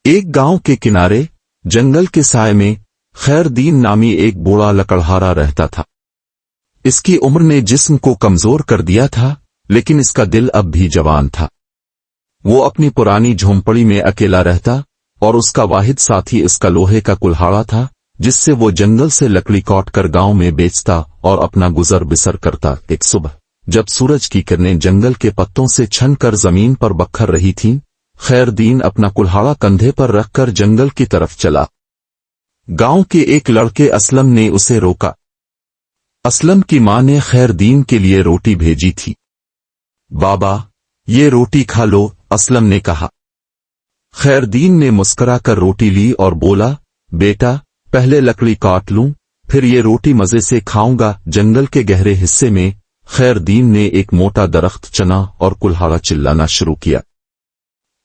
ایک गांव के किनारे जंगल के साय में खैरदीन नामी एक बूढ़ा लकड़हारा रहता था। इसकी उम्र ने जिस्म को कमजोर कर दिया था, लेकिन इसका दिल अब भी जवान था। वो अपनी पुरानी झोंपड़ी में अकेला रहता और उसका वाहिद साथी इसका लोहे का कुल्हाड़ा था, जिससे वो जंगल से लकड़ी काट कर गांव में बेचता और अपना गुजर बिसर करता। एक सुबह जब सूरज की किरणें जंगल के पत्तों से छन कर जमीन पर बखर रही थीं, खैरदीन अपना कुल्हाड़ा कंधे पर रखकर जंगल की तरफ चला। गांव के एक लड़के असलम ने उसे रोका। असलम की मां ने खैरदीन के लिए रोटी भेजी थी। बाबा, ये रोटी खा लो, असलम ने कहा। खैरदीन ने मुस्कुराकर रोटी ली और बोला, बेटा, पहले लकड़ी काट लूं, फिर ये रोटी मजे से खाऊंगा। जंगल के गहरे हिस्से में खैरदीन ने एक मोटा दरख्त चना और कुल्हाड़ा चिल्लाना शुरू किया,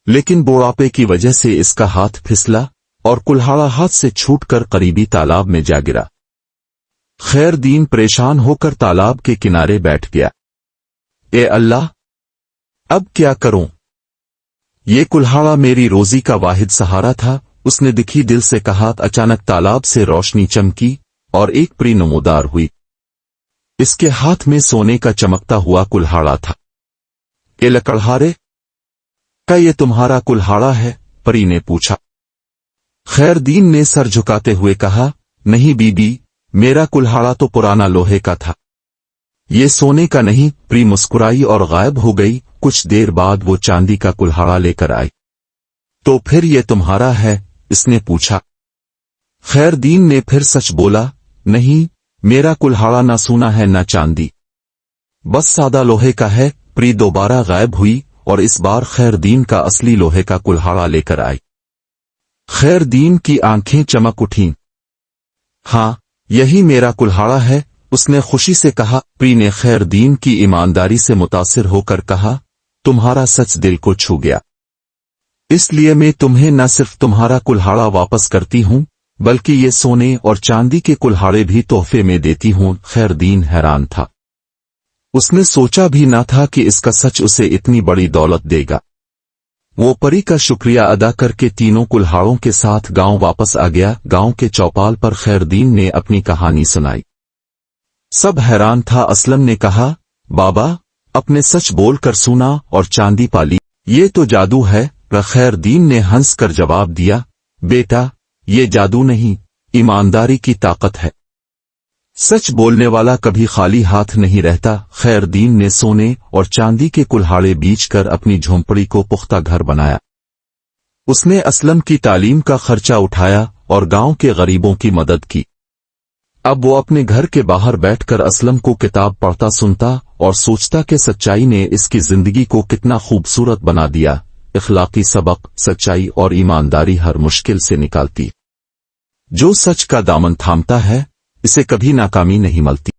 लेकिन बुढ़ापे की वजह से इसका हाथ फिसला और कुल्हाड़ा हाथ से छूटकर करीबी तालाब में जा गिरा। खैरदीन परेशान होकर तालाब के किनारे बैठ गया। ए अल्लाह, अब क्या करूं? ये कुल्हाड़ा मेरी रोजी का वाहिद सहारा था, उसने दिखी दिल से कहा। अचानक तालाब से रोशनी चमकी और एक परी नमूदार हुई। इसके हाथ में सोने का चमकता हुआ कुल्हाड़ा था। ए लकड़हारे, क्या ये तुम्हारा कुल्हाड़ा है? परी ने पूछा। खैरदीन ने सर झुकाते हुए कहा, नहीं बीबी, मेरा कुल्हाड़ा तो पुराना लोहे का था, ये सोने का नहीं। परी मुस्कुराई और गायब हो गई। कुछ देर बाद वो चांदी का कुल्हाड़ा लेकर आई। तो फिर ये तुम्हारा है? इसने पूछा। खैरदीन ने फिर सच बोला, नहीं, मेरा कुल्हाड़ा ना सोना है ना चांदी, बस सादा लोहे का है। परी दोबारा गायब हुई और इस बार खैरदीन का असली लोहे का कुल्हाड़ा लेकर आई। खैरदीन की आंखें चमक उठीं। हाँ, यही मेरा कुल्हाड़ा है, उसने खुशी से कहा। परी ने खैरदीन की ईमानदारी से मुतासिर होकर कहा, तुम्हारा सच दिल को छू गया, इसलिए मैं तुम्हें न सिर्फ तुम्हारा कुल्हाड़ा वापस करती हूं, बल्कि ये सोने और चांदी के कुल्हाड़े भी तोहफे में देती हूं। खैरदीन हैरान था। उसने सोचा भी न था कि इसका सच उसे इतनी बड़ी दौलत देगा। वो परी का शुक्रिया अदा करके तीनों कुल्हाड़ों के साथ गांव वापस आ गया। गांव के चौपाल पर खैरदीन ने अपनी कहानी सुनाई। सब हैरान था। असलम ने कहा, बाबा, अपने सच बोलकर सुना और चांदी पाली, ये तो जादू है। खैरदीन ने हंसकर जवाब दिया, बेटा, ये जादू नहीं, ईमानदारी की ताकत है। सच बोलने वाला कभी खाली हाथ नहीं रहता। खैरदीन ने सोने और चांदी के कुल्हाड़े बेचकर अपनी झोंपड़ी को पुख्ता घर बनाया। उसने असलम की तालीम का खर्चा उठाया और गांव के गरीबों की मदद की। अब वो अपने घर के बाहर बैठकर असलम को किताब पढ़ता सुनता और सोचता कि सच्चाई ने इसकी जिंदगी को कितना खूबसूरत बना दिया। इखलाकी सबक, सच्चाई और ईमानदारी हर मुश्किल से निकालती। जो सच का दामन थामता है, इसे कभी नाकामी नहीं मिलती।